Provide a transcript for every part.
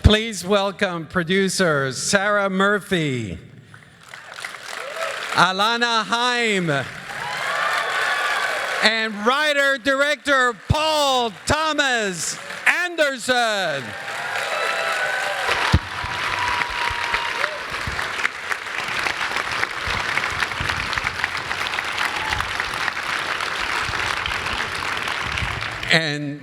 Please welcome producers Sara Murphy, Alana Haim, and writer-director Paul Thomas Anderson. And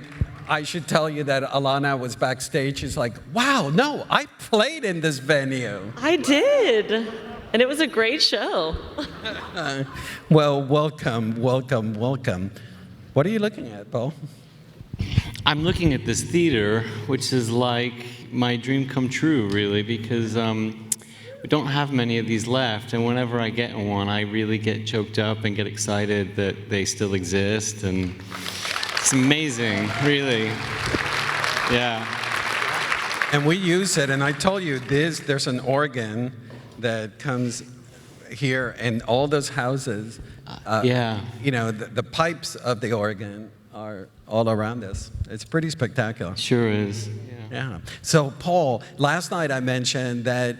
I should tell you that Alana was backstage. She's like, wow, no, I played in this venue. I did, and it was a great show. Well, welcome. What are you looking at, Paul? I'm looking at this theater, which is like my dream come true, really, because we don't have many of these left, and whenever I get in one, I really get choked up and get excited that they still exist, and it's amazing, really. Yeah. And we use it, and I told you there's an organ that comes here, and all those houses, yeah. You know, the pipes of the organ are all around us. It's pretty spectacular. Sure is. Yeah. So, Paul, last night I mentioned that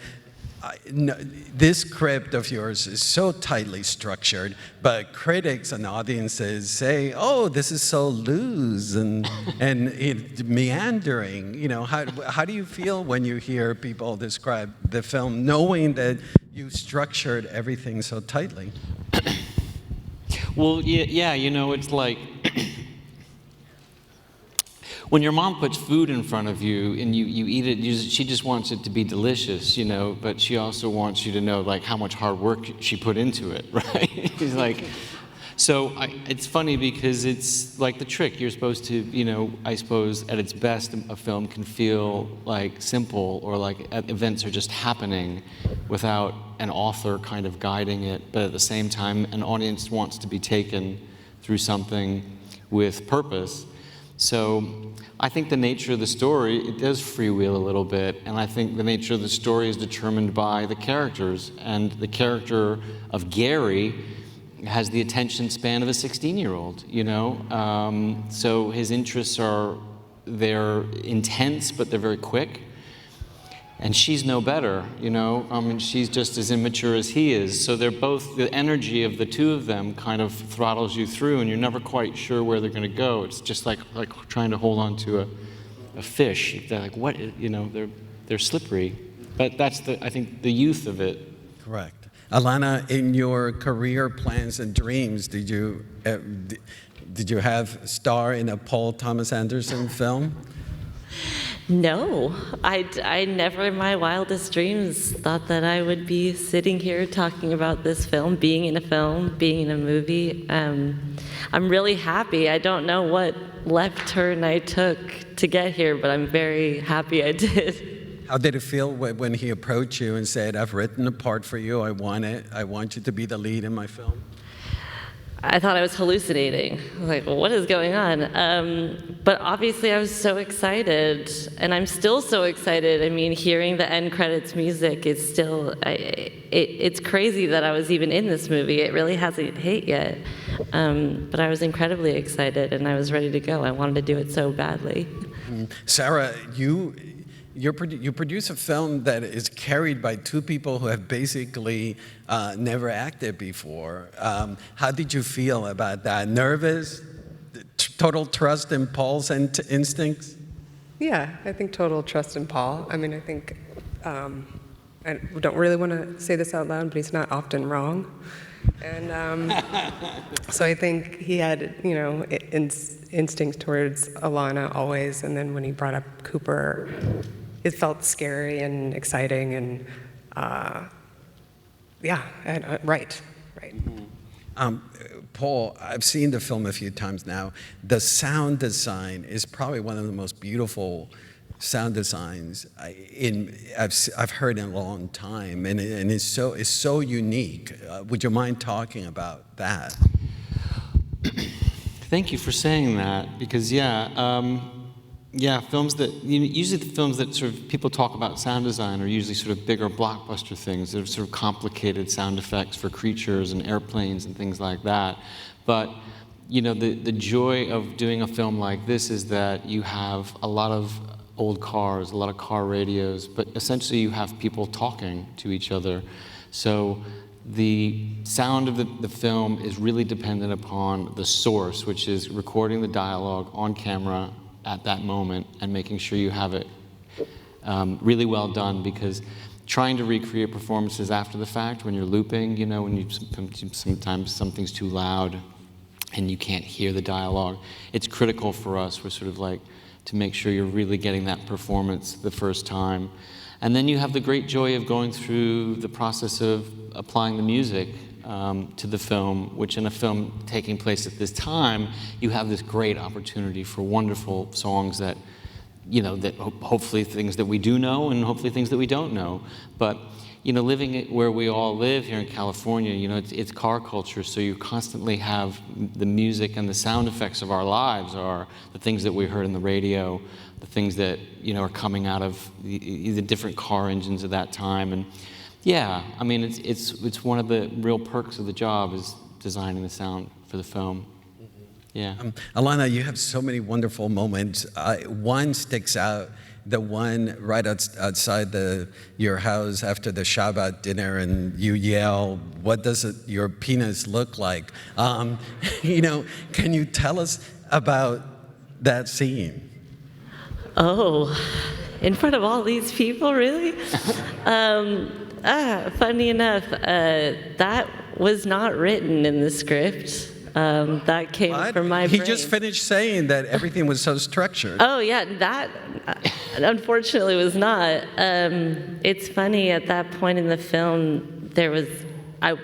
this script of yours is so tightly structured, but critics and audiences say, "Oh, this is so loose and meandering." You know, how do you feel when you hear people describe the film, knowing that you structured everything so tightly? Well, yeah, you know, it's like when your mom puts food in front of you and you eat it, she just wants it to be delicious, you know, but she also wants you to know, like, how much hard work she put into it, right? She's like, so it's funny because it's like the trick. You're supposed to, you know, I suppose at its best, a film can feel like simple or like events are just happening without an author kind of guiding it, but at the same time, an audience wants to be taken through something with purpose. So I think the nature of the story, it does freewheel a little bit, and I think the nature of the story is determined by the characters, and the character of Gary has the attention span of a 16-year-old, you know? So his interests they're intense, but they're very quick. And she's no better, you know? I mean, she's just as immature as he is. So they're both, the energy of the two of them kind of throttles you through, and you're never quite sure where they're going to go. It's just like trying to hold on to a fish. They're like, what? You know, they're slippery. But that's I think the youth of it. Correct. Alana, in your career plans and dreams, did you have star in a Paul Thomas Anderson film? No, I never in my wildest dreams thought that I would be sitting here talking about this film, being in a film, being in a movie. I'm really happy. I don't know what left turn I took to get here, but I'm very happy I did. How did it feel when he approached you and said, "I've written a part for you, I want you to be the lead in my film"? I thought I was hallucinating. I was like, well, what is going on? But obviously I was so excited, and I'm still so excited. I mean, hearing the end credits music is still, it's crazy that I was even in this movie. It really hasn't hit yet. But I was incredibly excited, and I was ready to go. I wanted to do it so badly. Sara, you produce a film that is carried by two people who have basically never acted before. How did you feel about that? Nervous? Total trust in Paul's instincts? Yeah, I think total trust in Paul. I mean, I think, I don't really want to say this out loud, but he's not often wrong. And so I think he had, you know, instincts towards Alana always, and then when he brought up Cooper, it felt scary and exciting, and right. Paul, I've seen the film a few times now. The sound design is probably one of the most beautiful sound designs I've heard in a long time, and it's so unique. Would you mind talking about that? Thank you for saying that, because films that, usually the films that sort of people talk about sound design are usually sort of bigger blockbuster things. They're sort of complicated sound effects for creatures and airplanes and things like that. But, you know, the joy of doing a film like this is that you have a lot of old cars, a lot of car radios, but essentially you have people talking to each other. So the sound of the film is really dependent upon the source, which is recording the dialogue on camera at that moment and making sure you have it really well done, because trying to recreate performances after the fact when you're looping, you know, when you sometimes something's too loud and you can't hear the dialogue, it's critical for us. We're sort of like to make sure you're really getting that performance the first time. And then you have the great joy of going through the process of applying the music to the film, which in a film taking place at this time, you have this great opportunity for wonderful songs that, you know, that hopefully things that we do know and hopefully things that we don't know. But, you know, living where we all live here in California, you know, it's car culture, so you constantly have the music and the sound effects of our lives are the things that we heard in the radio, the things that, you know, are coming out of the different car engines of that time. And yeah, I mean, it's one of the real perks of the job is designing the sound for the film. Yeah. Alana, you have so many wonderful moments. One sticks out, the one right outside your house after the Shabbat dinner, and you yell, "What does your penis look like?" You know, can you tell us about that scene? Oh, in front of all these people, really? Funny enough, that was not written in the script. That came from my brain. He just finished saying that everything was so structured. Oh, yeah, that unfortunately was not. It's funny, at that point in the film,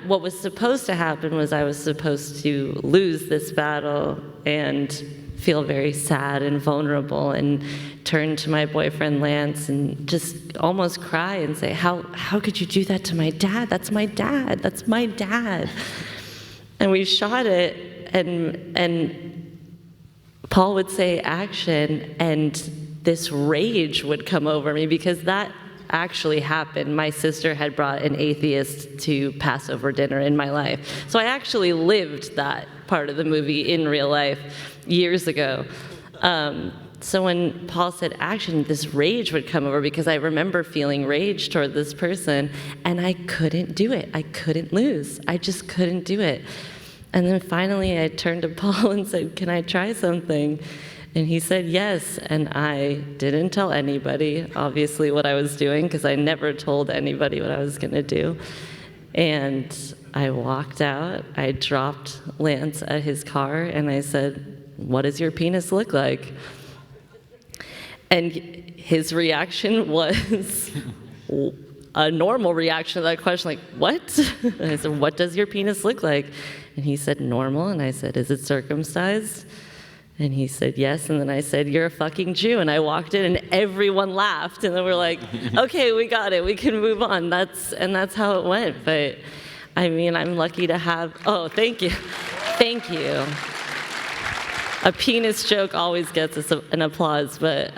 what was supposed to happen was I was supposed to lose this battle and feel very sad and vulnerable and turn to my boyfriend Lance and just almost cry and say, how could you do that to my dad? That's my dad. That's my dad. And we shot it, and Paul would say action, and this rage would come over me because that actually happened. My sister had brought an atheist to Passover dinner in my life. So I actually lived that part of the movie in real life years ago. So when Paul said action, this rage would come over because I remember feeling rage toward this person, and I couldn't do it. I couldn't lose. I just couldn't do it. And then finally I turned to Paul and said, "Can I try something?" And he said yes, and I didn't tell anybody, obviously, what I was doing, because I never told anybody what I was going to do. And I walked out, I dropped Lance at his car, and I said, "What does your penis look like?" And his reaction was a normal reaction to that question, like, "What?" And I said, "What does your penis look like?" And he said, "Normal." And I said, "Is it circumcised?" And he said, "Yes." And then I said, "You're a fucking Jew." And I walked in and everyone laughed. And then we're like, okay, we got it. We can move on. That's how it went. But I mean, I'm lucky to have, oh, thank you. Thank you. A penis joke always gets us an applause. But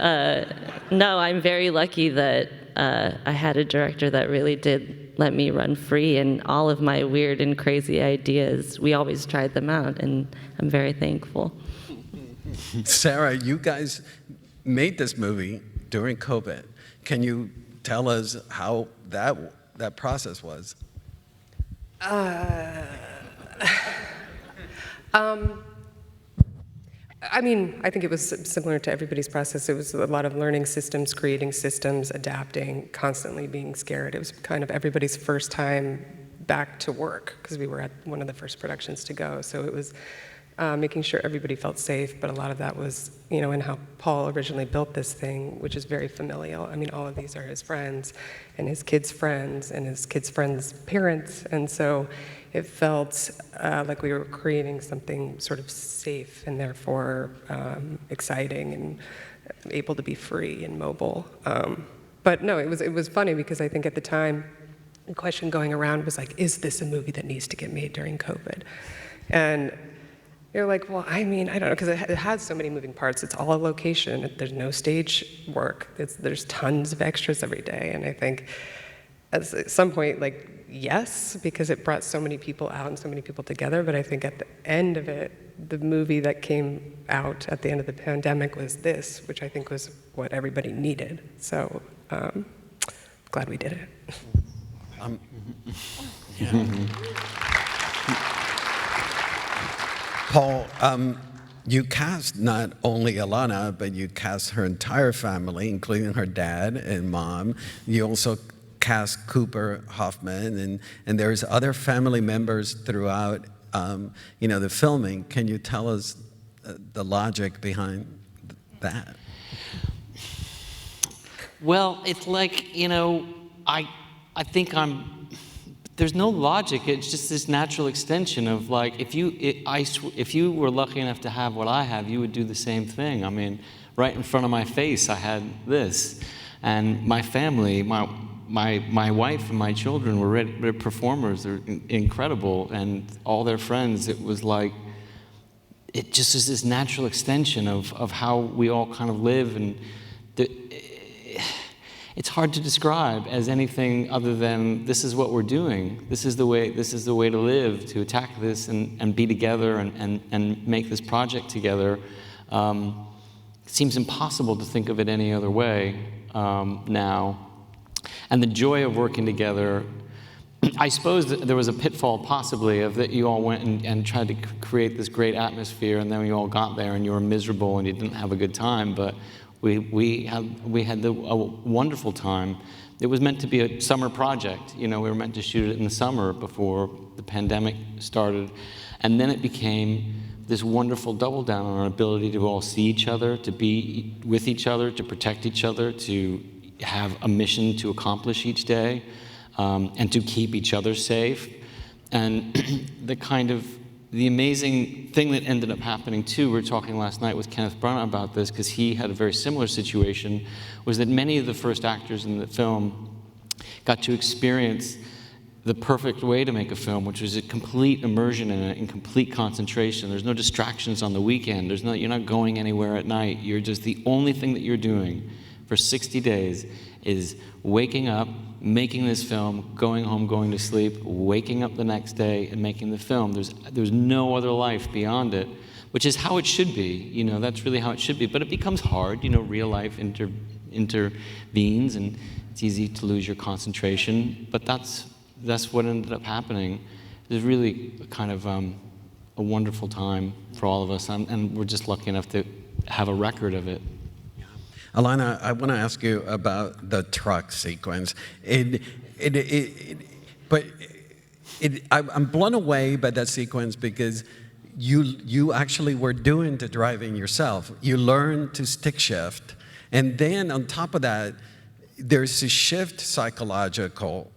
no, I'm very lucky that I had a director that really did let me run free. And all of my weird and crazy ideas, we always tried them out. And I'm very thankful. Sara, you guys made this movie during COVID. Can you tell us how that process was? I mean, I think it was similar to everybody's process. It was a lot of learning systems, creating systems, adapting, constantly being scared. It was kind of everybody's first time back to work because we were at one of the first productions to go. So it was making sure everybody felt safe, but a lot of that was, you know, in how Paul originally built this thing, which is very familial. I mean, all of these are his friends and his kids' friends and his kids' friends' parents, and so it felt like we were creating something sort of safe and therefore exciting and able to be free and mobile. But no, it was funny because I think at the time, the question going around was like, is this a movie that needs to get made during COVID? And you're like, well, I mean, I don't know, because it has so many moving parts. It's all a location. There's no stage work. There's tons of extras every day. And I think at some point, like, yes, because it brought so many people out and so many people together. But I think at the end of it, the movie that came out at the end of the pandemic was this, which I think was what everybody needed. So glad we did it. Yeah. Paul, you cast not only Alana, but you cast her entire family, including her dad and mom. You also cast Cooper Hoffman, and there's other family members throughout, the filming. Can you tell us the logic behind that? Well, it's like, I think there's no logic. It's just this natural extension of like, if you were lucky enough to have what I have, you would do the same thing. I mean, right in front of my face, I had this, and my family, my wife and my children were performers. They're incredible, and all their friends. It was like, it just is this natural extension of how we all kind of live, and it's hard to describe as anything other than this is what we're doing. This is the way to live, to attack this and be together and make this project together. It seems impossible to think of it any other way now. And the joy of working together, I suppose that there was a pitfall possibly of that you all went and tried to create this great atmosphere, and then you all got there and you were miserable and you didn't have a good time, but we had a wonderful time. It was meant to be a summer project. We were meant to shoot it in the summer before the pandemic started. And then it became this wonderful double down on our ability to all see each other, to be with each other, to protect each other, to have a mission to accomplish each day, and to keep each other safe. And the amazing thing that ended up happening too, we were talking last night with Kenneth Branagh about this, because he had a very similar situation, was that many of the first actors in the film got to experience the perfect way to make a film, which was a complete immersion in it, and complete concentration. There's no distractions on the weekend. You're not going anywhere at night. You're just, the only thing that you're doing for 60 days is waking up, making this film, going home, going to sleep, waking up the next day and making the film. There's no other life beyond it, which is how it should be. That's really how it should be. But it becomes hard. Real life intervenes, and it's easy to lose your concentration. But that's what ended up happening. It was really kind of a wonderful time for all of us, and we're just lucky enough to have a record of it. Alana, I want to ask you about the truck sequence. I'm blown away by that sequence because you actually were doing the driving yourself. You learned to stick shift, and then on top of that, there's a psychological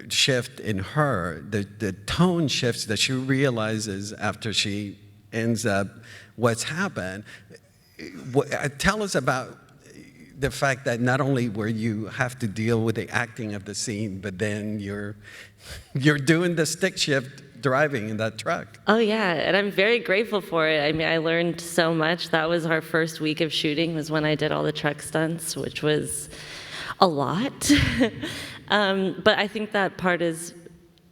shift in her. The tone shifts that she realizes after she ends up what's happened. Tell us about the fact that not only were you have to deal with the acting of the scene, but then you're doing the stick shift driving in that truck. Oh yeah, and I'm very grateful for it. I mean, I learned so much. That was our first week of shooting, was when I did all the truck stunts, which was a lot. But I think that part is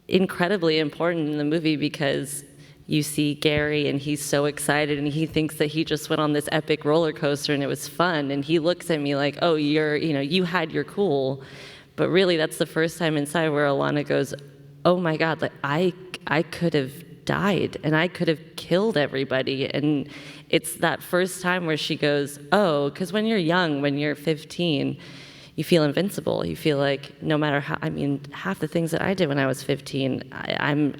incredibly important in the movie, because you see Gary and he's so excited and he thinks that he just went on this epic roller coaster and it was fun, and he looks at me like, oh, you had your cool. But really that's the first time inside where Alana goes, oh my God, like I could have died and I could have killed everybody. And it's that first time where she goes, oh, because when you're young, when you're 15, you feel invincible. You feel like no matter how, half the things that I did when I was 15,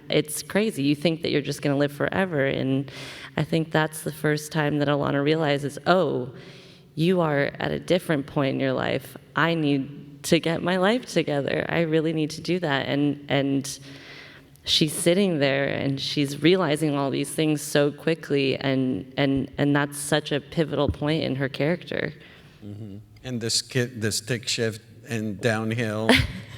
it's crazy. You think that you're just gonna live forever. And I think that's the first time that Alana realizes, oh, you are at a different point in your life. I need to get my life together. I really need to do that. And she's sitting there and she's realizing all these things so quickly, and that's such a pivotal point in her character. Mm-hmm. And the stick shift and downhill,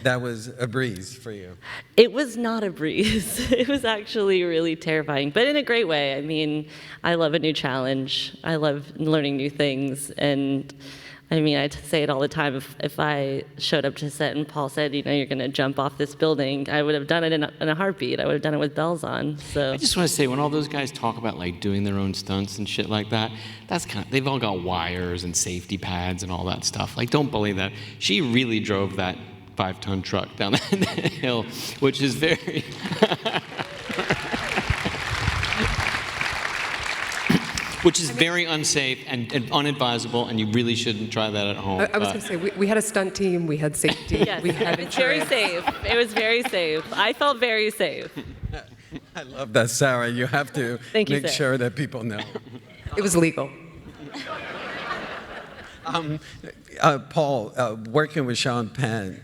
that was a breeze for you. It was not a breeze. It was actually really terrifying, but in a great way. I mean, I love a new challenge. I love learning new things, and I mean, I say it all the time. If I showed up to set and Paul said, you know, you're going to jump off this building, I would have done it in a heartbeat. I would have done it with bells on. So I just want to say, when all those guys talk about like doing their own stunts and shit like that, that's they've all got wires and safety pads and all that stuff. Like, don't believe that. She really drove that 5-ton truck down that hill, which is very... which is very unsafe and unadvisable, and you really shouldn't try that at home. I was going to say, we had a stunt team, we had safety, yes, we had it's very safe. It was very safe. I felt very safe. I love that, Sara. You have to Thank you, make Sarah. sure that people know. It was legal. Paul, working with Sean Penn,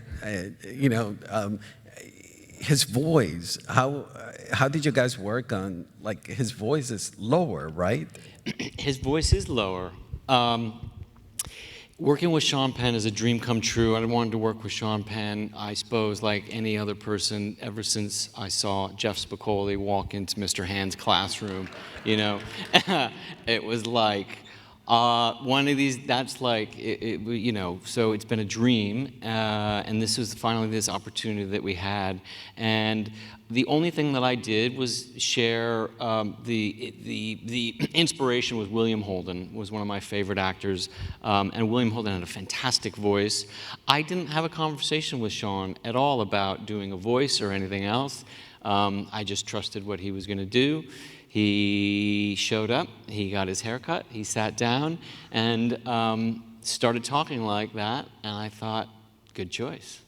his voice, how did you guys work on, like, his voice is lower, right? His voice is lower. Working with Sean Penn is a dream come true. I wanted to work with Sean Penn, I suppose, like any other person, ever since I saw Jeff Spicoli walk into Mr. Hand's classroom, you know. It was like, one of these, that's like, you know, so it's been a dream, and this was finally this opportunity that we had. And the only thing that I did was share the inspiration with William Holden, was one of my favorite actors, and William Holden had a fantastic voice. I didn't have a conversation with Sean at all about doing a voice or anything else. I just trusted what he was going to do. He showed up, he got his hair cut, he sat down, and started talking like that, and I thought, good choice,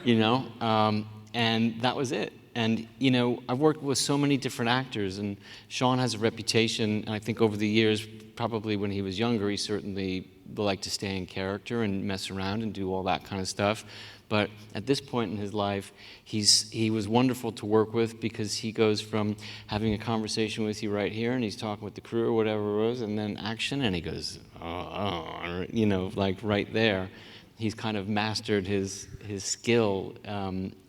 you know? And that was it. And, you know, I've worked with so many different actors, and Sean has a reputation, and I think over the years, probably when he was younger, he certainly liked to stay in character and mess around and do all that kind of stuff. But at this point in his life, he was wonderful to work with, because he goes from having a conversation with you right here, and he's talking with the crew or whatever it was, and then action, and he goes, you know, like right there. He's kind of mastered his skill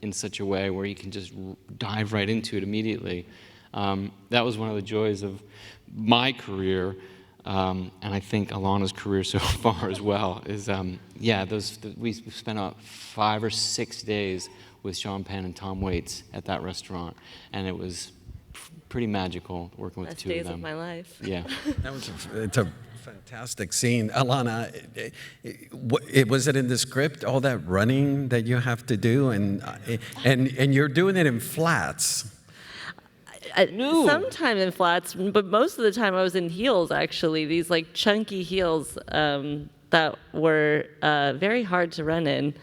in such a way where he can just dive right into it immediately. That was one of the joys of my career, and I think Alana's career so far as well, is, yeah, we spent about 5 or 6 days with Sean Penn and Tom Waits at that restaurant, and it was pretty magical working with the two of them. Best days of my life. Yeah. It's a fantastic scene. Alana, was it in the script, all that running that you have to do, and you're doing it in flats? No. Sometimes in flats, but most of the time I was in heels, actually. These like chunky heels that were very hard to run in.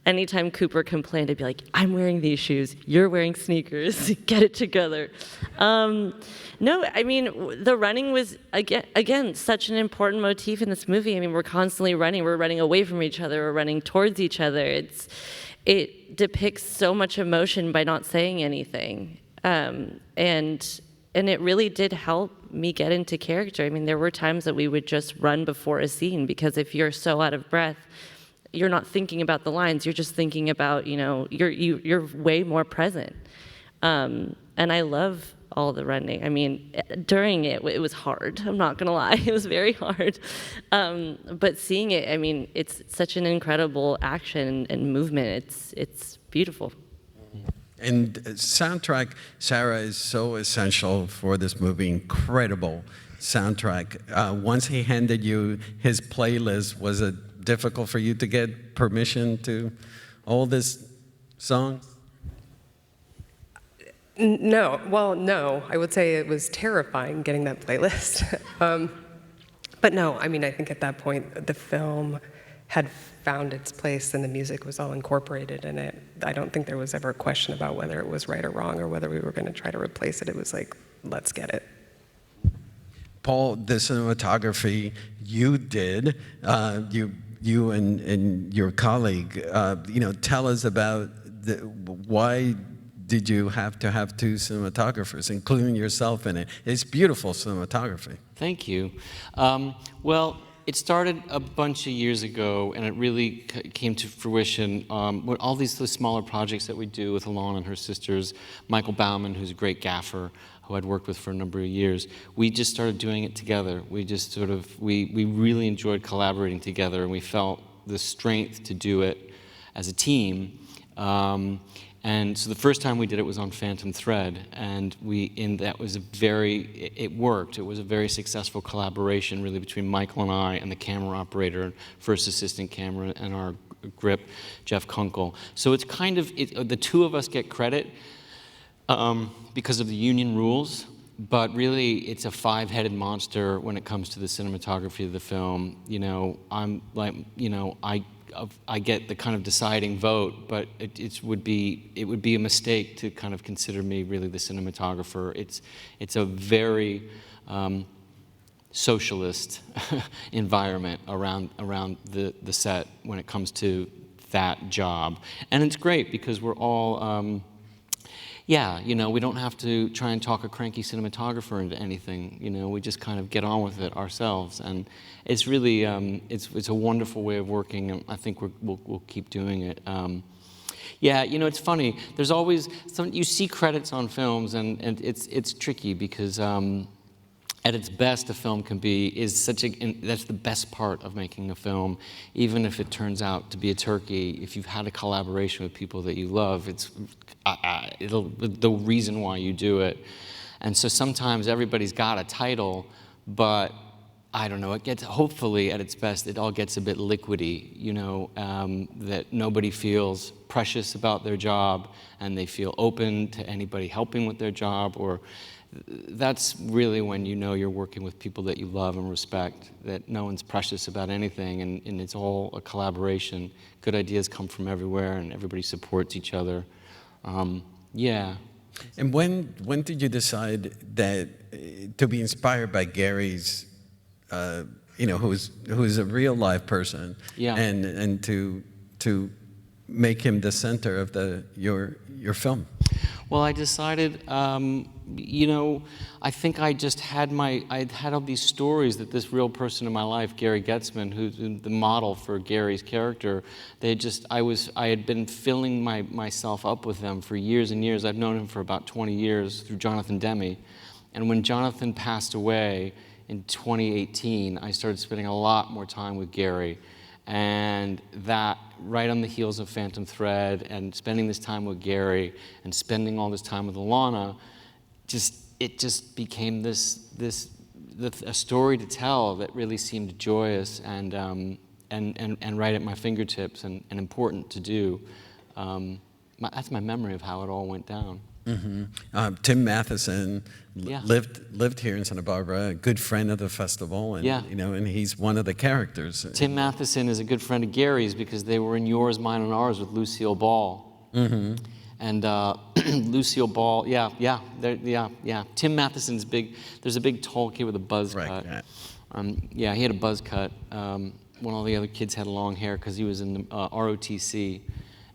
Anytime Cooper complained, I'd be like, I'm wearing these shoes, you're wearing sneakers, get it together. No, I mean, the running was, again, such an important motif in this movie. I mean, we're constantly running. We're running away from each other. We're running towards each other. It depicts so much emotion by not saying anything. And it really did help me get into character. I mean, there were times that we would just run before a scene, because if you're so out of breath, you're not thinking about the lines. You're just thinking about, you know, you're way more present. And I love all the running. I mean, during it was hard. I'm not gonna lie, it was very hard. But seeing it, I mean, it's such an incredible action and movement. It's beautiful. And soundtrack, Sara, is so essential for this movie. Incredible soundtrack. Once he handed you his playlist, was it difficult for you to get permission to all this songs? No. Well, no. I would say it was terrifying getting that playlist. But no, I mean, I think at that point, the film had found its place and the music was all incorporated in it. I don't think there was ever a question about whether it was right or wrong or whether we were going to try to replace it. It was like, let's get it. Paul, the cinematography you did, you and your colleague, tell us about why did you have to have 2 cinematographers, including yourself in it? It's beautiful cinematography. Thank you. Well, it started a bunch of years ago, and it really came to fruition with all these smaller projects that we do with Alana and her sisters. Michael Bauman, who's a great gaffer, who I'd worked with for a number of years, we just started doing it together. We just sort of, we really enjoyed collaborating together, and we felt the strength to do it as a team. And so the first time we did it was on Phantom Thread, and that was it worked. It was a very successful collaboration, really, between Michael and I and the camera operator, first assistant camera, and our grip, Jeff Kunkel. So it's kind of, the two of us get credit because of the union rules, but really it's a five-headed monster when it comes to the cinematography of the film. You know, I'm like, you know, I get the kind of deciding vote, but it would be a mistake to kind of consider me really the cinematographer. It's a very socialist environment around the set when it comes to that job, and it's great because we're all. Yeah, you know, we don't have to try and talk a cranky cinematographer into anything. You know, we just kind of get on with it ourselves, and it's really it's a wonderful way of working, and I think we'll keep doing it. Yeah, you know, it's funny. There's always you see credits on films, and it's tricky because at its best, a film that's the best part of making a film, even if it turns out to be a turkey. If you've had a collaboration with people that you love, it's the reason why you do it. And so sometimes everybody's got a title, but I don't know, hopefully at its best, it all gets a bit liquidy, you know, that nobody feels precious about their job, and they feel open to anybody helping with their job, or that's really when you know you're working with people that you love and respect, that no one's precious about anything, and it's all a collaboration. Good ideas come from everywhere, and everybody supports each other. Yeah. And when did you decide that to be inspired by Gary's, you know, who's a real live person, yeah, and to make him the center of your film? Well, I decided, you know, I think I'd had all these stories that this real person in my life, Gary Getzman, who's the model for Gary's character, I had been filling myself up with them for years and years. I've known him for about 20 years through Jonathan Demme. And when Jonathan passed away in 2018, I started spending a lot more time with Gary. And that, right on the heels of Phantom Thread, and spending this time with Gary, and spending all this time with Alana, it just became a story to tell that really seemed joyous and right at my fingertips and important to do. That's my memory of how it all went down. Mm-hmm. Tim Matheson yeah. lived here in Santa Barbara, a good friend of the festival, and yeah. you know, and he's one of the characters. Tim Matheson is a good friend of Gary's because they were in Yours, Mine, and Ours with Lucille Ball. Mm-hmm. And Lucille Ball, yeah. Tim Matheson's big. There's a big tall kid with a buzz cut. Yeah, he had a buzz cut when all the other kids had long hair because he was in the ROTC,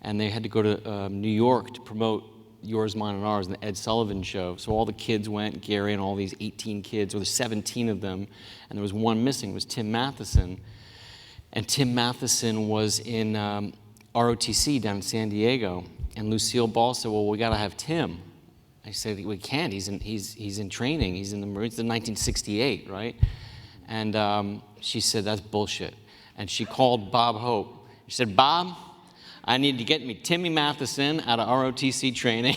and they had to go to New York to promote Yours, Mine, and Ours, and the Ed Sullivan Show. So all the kids went, Gary and all these 18 kids, or there's 17 of them, and there was one missing. It was Tim Matheson. And Tim Matheson was in ROTC down in San Diego. And Lucille Ball said, well, we got to have Tim. I said, we can't. He's in training. He's in the Marines in 1968, right? And she said, that's bullshit. And she called Bob Hope. She said, Bob, I need to get me Timmy Matheson out of ROTC training.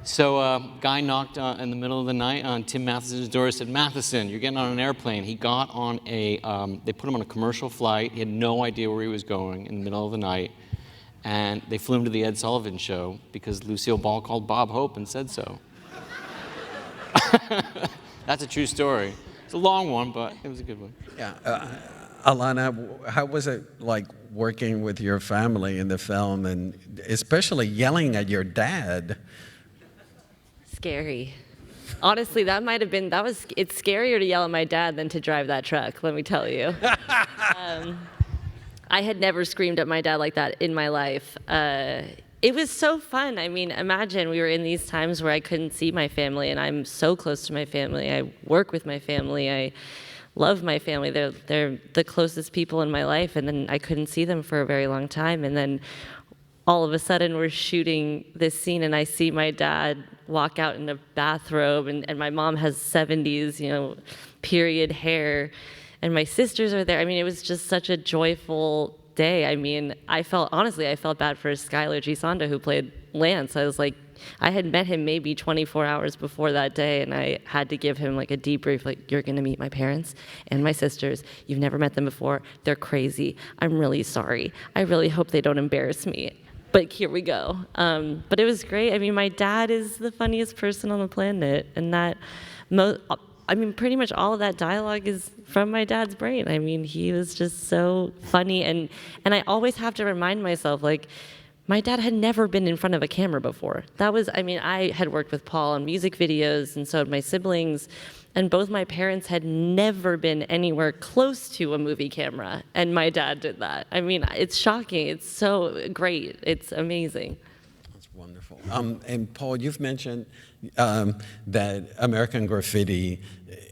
So a guy knocked in the middle of the night on Tim Matheson's door and said, Matheson, you're getting on an airplane. He got on they put him on a commercial flight. He had no idea where he was going in the middle of the night. And they flew him to the Ed Sullivan Show because Lucille Ball called Bob Hope and said so. That's a true story. It's a long one, but it was a good one. Yeah. Alana, how was it like working with your family in the film, and especially yelling at your dad? Scary. Honestly, it's scarier to yell at my dad than to drive that truck, let me tell you. I had never screamed at my dad like that in my life. It was so fun. I mean, imagine we were in these times where I couldn't see my family, and I'm so close to my family. I work with my family. I love my family. They're the closest people in my life, and then I couldn't see them for a very long time. And then all of a sudden we're shooting this scene and I see my dad walk out in a bathrobe and my mom has 70s, period hair, and my sisters are there. I mean, it was just such a joyful day. I mean, honestly, I felt bad for Skylar G. Sonda, who played Lance. I was like, I had met him maybe 24 hours before that day, and I had to give him like a debrief, like, you're gonna meet my parents and my sisters. You've never met them before. They're crazy. I'm really sorry. I really hope they don't embarrass me. But here we go. But it was great. I mean, my dad is the funniest person on the planet, and pretty much all of that dialogue is from my dad's brain. I mean, he was just so funny, and I always have to remind myself, like, my dad had never been in front of a camera before. I had worked with Paul on music videos, and so had my siblings, and both my parents had never been anywhere close to a movie camera, and my dad did that. I mean, it's shocking. It's so great. It's amazing. That's wonderful. And Paul, you've mentioned that American Graffiti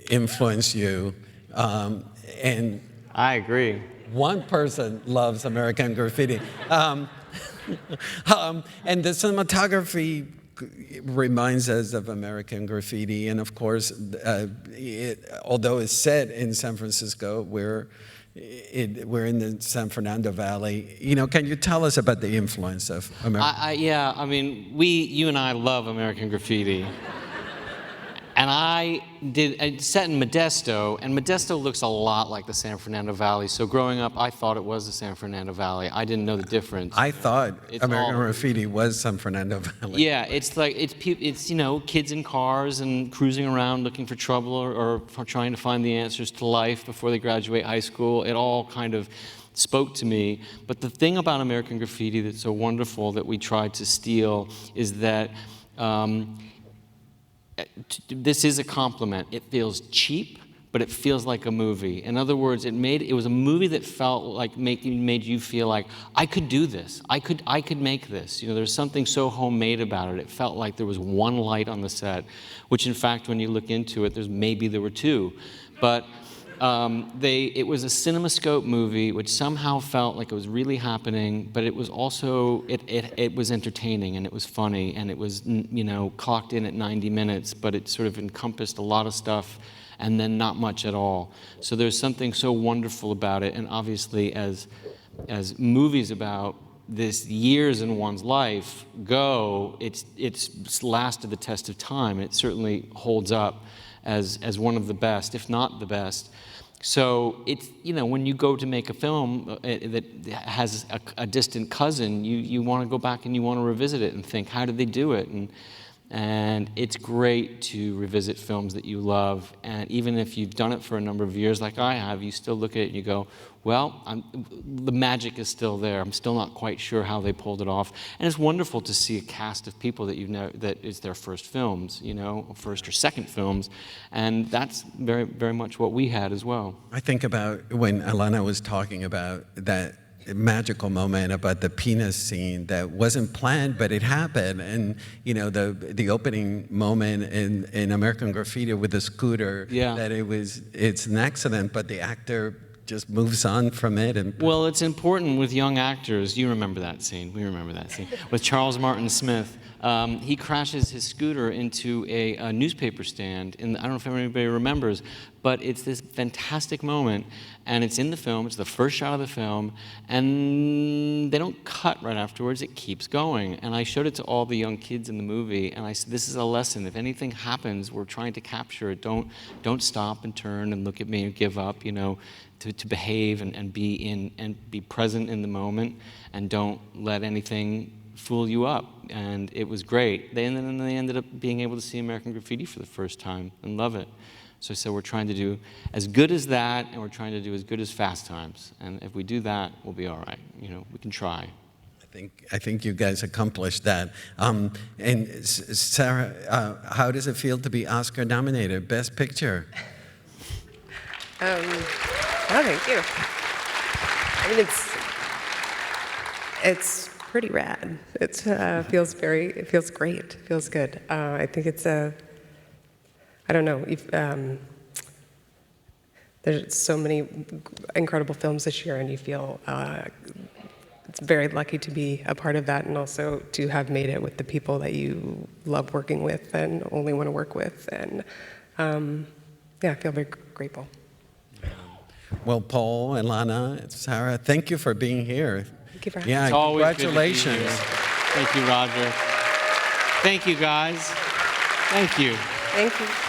influenced you, and I agree. one person loves American Graffiti. And the cinematography reminds us of American Graffiti, and of course, although it's set in San Francisco, we're in the San Fernando Valley. Can you tell us about the influence of American? You and I love American Graffiti. And I set in Modesto, and Modesto looks a lot like the San Fernando Valley. So growing up, I thought it was the San Fernando Valley. I didn't know the difference. I thought American Graffiti was San Fernando Valley. Yeah, it's kids in cars and cruising around looking for trouble or trying to find the answers to life before they graduate high school. It all kind of spoke to me. But the thing about American Graffiti that's so wonderful that we tried to steal is that this is a compliment. It feels cheap, but it feels like a movie. In other words, it was a movie that felt like made you feel like, I could do this. I could make this. There's something so homemade about it. It felt like there was one light on the set, which in fact, when you look into it, there were two. But it was a CinemaScope movie, which somehow felt like it was really happening, but it was also, it was entertaining, and it was funny, and it was, clocked in at 90 minutes, but it sort of encompassed a lot of stuff, and then not much at all. So there's something so wonderful about it, and obviously as movies about this years in one's life go, it's lasted the test of time. It certainly holds up as one of the best, if not the best. So it's, when you go to make a film that has a distant cousin, you want to go back and you want to revisit it and think, how did they do it? And it's great to revisit films that you love, and even if you've done it for a number of years like I have, you still look at it and you go, well, the magic is still there. I'm still not quite sure how they pulled it off. And it's wonderful to see a cast of people that is their first films, first or second films, and that's very, very much what we had as well. I think about when Alana was talking about that magical moment about the penis scene that wasn't planned, but it happened. And the opening moment in American Graffiti with the scooter, that it's an accident, but the actor just moves on from it. Well, it's important with young actors. You remember that scene. We remember that scene with Charles Martin Smith. He crashes his scooter into a newspaper stand. I don't know if anybody remembers, but it's this fantastic moment, and it's in the film. It's the first shot of the film, and they don't cut right afterwards. It keeps going. And I showed it to all the young kids in the movie, and I said, this is a lesson. If anything happens, we're trying to capture it. Don't stop and turn and look at me and give up, to behave and be present in the moment, and don't let anything fool you up. And it was great. They ended up being able to see American Graffiti for the first time and love it. So we're trying to do as good as that, and we're trying to do as good as Fast Times. And if we do that, we'll be all right. We can try. I think you guys accomplished that. And Sara, how does it feel to be Oscar nominated, Best Picture? Oh, thank you. I mean, it's pretty rad. It feels great. It feels good. I think it's I don't know. There's so many incredible films this year, and you feel very lucky to be a part of that, and also to have made it with the people that you love working with and only want to work with. And I feel very grateful. Well, Paul, Alana, Sara, thank you for being here. Thank you for having Yeah, It's always good to be congratulations. here. Thank you, Roger. Thank you, guys. Thank you. Thank you.